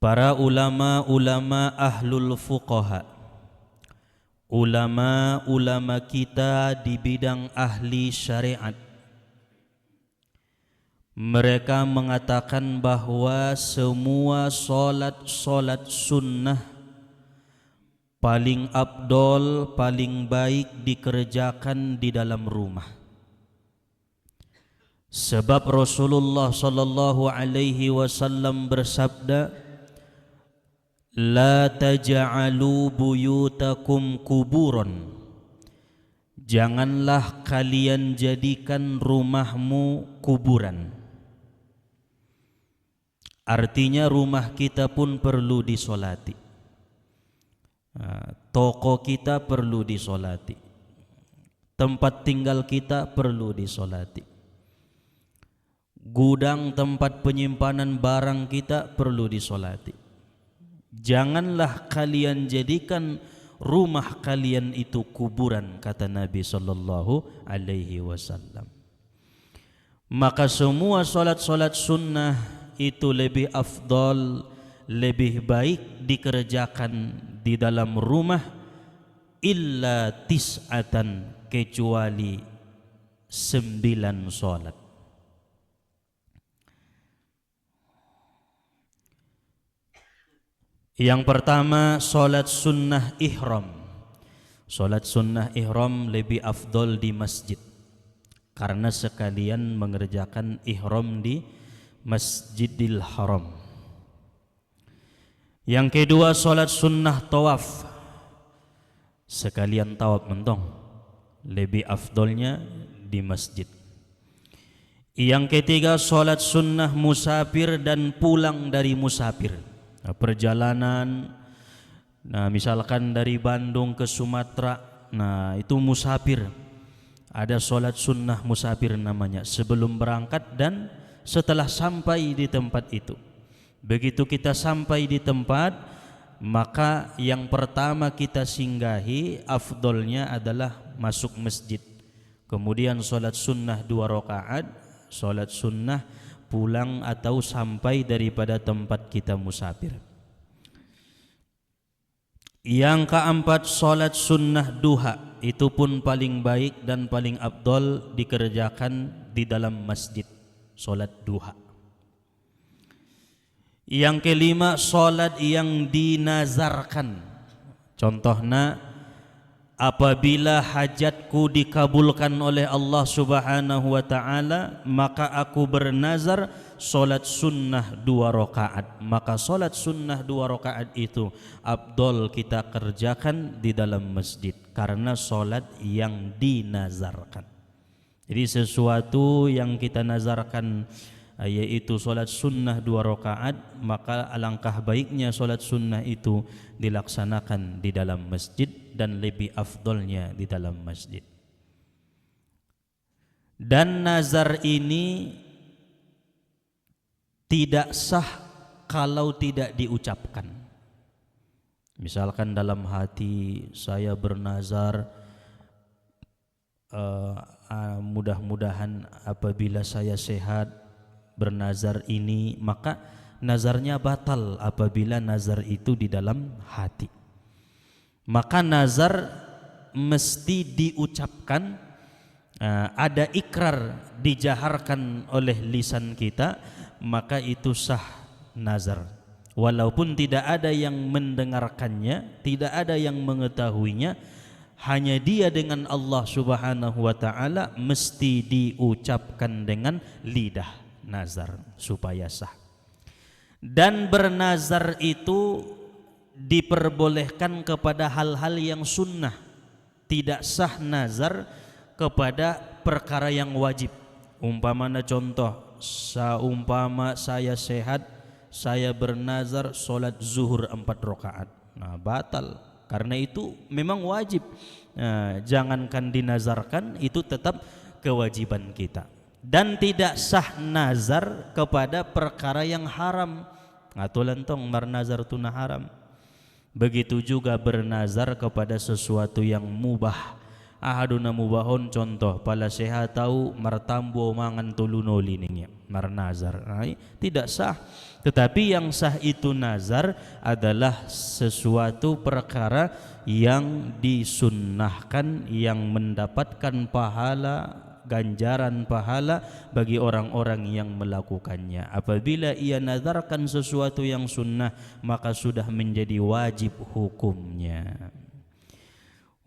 para ulama-ulama ahlul fuqaha, ulama-ulama kita di bidang ahli syariat, mereka mengatakan bahwa semua solat sunnah paling afdol, paling baik dikerjakan di dalam rumah. Sebab Rasulullah sallallahu alaihi wasallam bersabda, la taj'alu buyutakum kuburan. Janganlah kalian jadikan rumahmu kuburan. Artinya rumah kita pun perlu disolati, toko kita perlu disolati, tempat tinggal kita perlu disolati, gudang tempat penyimpanan barang kita perlu disolati. Janganlah kalian jadikan rumah kalian itu kuburan, kata Nabi sallallahu alaihi wasallam. Maka semua solat-solat sunnah itu lebih afdal, lebih baik dikerjakan di dalam rumah, illa tis'atan, kecuali 9 solat. Yang pertama, solat sunnah ihram. Solat sunnah ihram lebih afdol di masjid, karena sekalian mengerjakan ihram di Masjidil Haram. Yang kedua, solat sunnah tawaf, sekalian tawaf mentong, lebih afdolnya di masjid. Yang ketiga, solat sunnah musafir dan pulang dari musafir. Perjalanan, misalkan dari Bandung ke Sumatera, itu musafir. Ada solat sunnah musafir namanya, sebelum berangkat dan setelah sampai di tempat itu. Begitu kita sampai di tempat, maka yang pertama kita singgahi afdolnya adalah masuk masjid. Kemudian solat sunnah 2 rakaat, solat sunnah pulang atau sampai daripada tempat kita musafir. Yang keempat, solat sunnah duha, itu pun paling baik dan paling afdol dikerjakan di dalam masjid, solat duha. Yang kelima, solat yang dinazarkan. Contohnya, apabila hajatku dikabulkan oleh Allah subhanahu wa ta'ala, maka aku bernazar solat sunnah 2 rakaat. Maka solat sunnah 2 rakaat itu afdol kita kerjakan di dalam masjid, karena solat yang dinazarkan. Jadi sesuatu yang kita nazarkan, yaitu solat sunnah 2 rakaat, maka alangkah baiknya solat sunnah itu dilaksanakan di dalam masjid, dan lebih afdolnya di dalam masjid. Dan nazar ini tidak sah kalau tidak diucapkan. Misalkan dalam hati saya bernazar, mudah-mudahan apabila saya sehat, bernazar ini, maka nazarnya batal apabila nazar itu di dalam hati. Maka nazar mesti diucapkan, ada ikrar dijaharkan oleh lisan kita, maka itu sah nazar. Walaupun tidak ada yang mendengarkannya, tidak ada yang mengetahuinya, hanya dia dengan Allah subhanahu wa ta'ala, mesti diucapkan dengan lidah nazar supaya sah. Dan bernazar itu diperbolehkan kepada hal-hal yang sunnah, tidak sah nazar kepada perkara yang wajib. Umpamanya contoh, seumpama saya sehat, saya bernazar solat zuhur 4 rakaat, batal, karena itu memang wajib. Jangankan dinazarkan, itu tetap kewajiban kita. Dan tidak sah nazar kepada perkara yang haram. Atulantong bernazar tuna haram. Begitu juga bernazar kepada sesuatu yang mubah. Ahaduna mubahon, contoh pala sehat tahu martambo mangan tulunoli ninya. bernazar. Tidak sah. Tetapi yang sah itu nazar adalah sesuatu perkara yang disunnahkan, yang mendapatkan pahala, ganjaran pahala bagi orang-orang yang melakukannya. Apabila ia nazarkan sesuatu yang sunnah, maka sudah menjadi wajib hukumnya.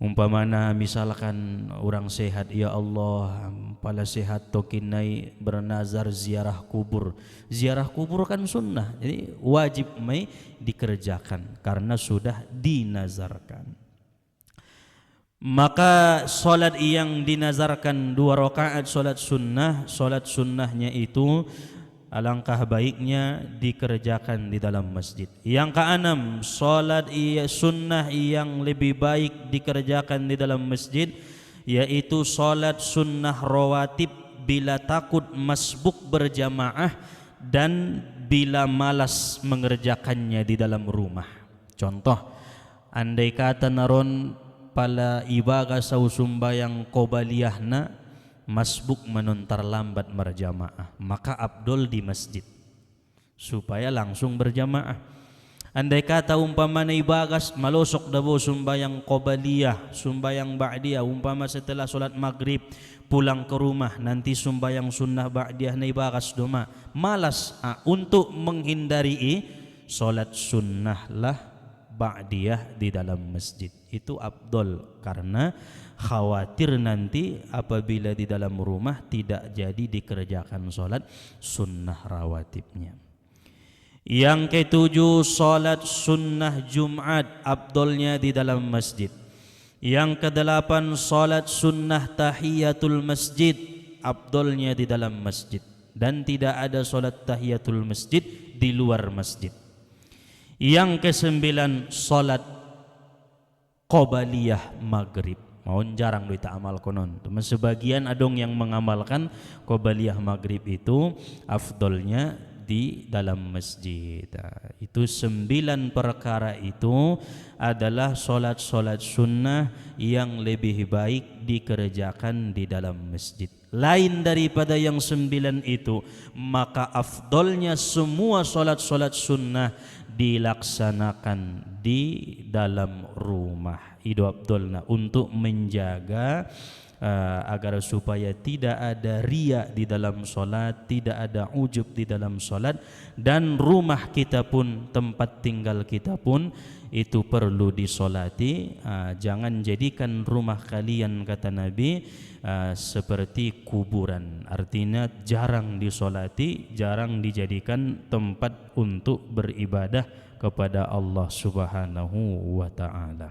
Umpamana misalkan orang sehat, ya Allah pala sehat tokinai bernazar ziarah kubur. Ziarah kubur kan sunnah, jadi wajib mai dikerjakan karena sudah dinazarkan. Maka solat yang dinazarkan 2 rakaat solat sunnahnya itu alangkah baiknya dikerjakan di dalam masjid. Yang keenam, solat sunnah yang lebih baik dikerjakan di dalam masjid, yaitu solat sunnah rawatib bila takut masbuk berjamaah dan bila malas mengerjakannya di dalam rumah. Contoh, andai kata naron pala ibaga sausumbayang qobaliyahna masbuk menuntar lambat berjamaah, maka abdol di masjid supaya langsung berjamaah. Andai kata umpama ibagas malosok dabo sumbayang qobaliyah, sumbayang ba'diyah, umpama setelah solat maghrib pulang ke rumah nanti sumbayang sunnah ba'diyah na ibagas doma, malas untuk menghindari solat sunnah lah ba'diyah di dalam masjid. Itu abdol karena khawatir nanti apabila di dalam rumah tidak jadi dikerjakan solat sunnah rawatibnya. Yang ketujuh, solat sunnah Jumat abdolnya di dalam masjid. Yang kedelapan, solat sunnah tahiyatul masjid abdolnya di dalam masjid, dan tidak ada solat tahiyatul masjid di luar masjid. Yang kesembilan, solat qobaliyah maghrib. Mohon jarang duit amal konon. Sebagian adong yang mengamalkan qobaliyah maghrib itu afdolnya di dalam masjid. Itu 9 perkara itu adalah solat-solat sunnah yang lebih baik dikerjakan di dalam masjid. Lain daripada yang 9 itu, maka afdolnya semua solat-solat sunnah dilaksanakan di dalam rumah. Itu afdolnya untuk menjaga agar supaya tidak ada riya di dalam solat, tidak ada ujub di dalam solat, dan rumah kita pun, tempat tinggal kita pun itu perlu disolati. Jangan jadikan rumah kalian, kata Nabi, seperti kuburan. Artinya jarang disolati, jarang dijadikan tempat untuk beribadah kepada Allah Subhanahu wa ta'ala.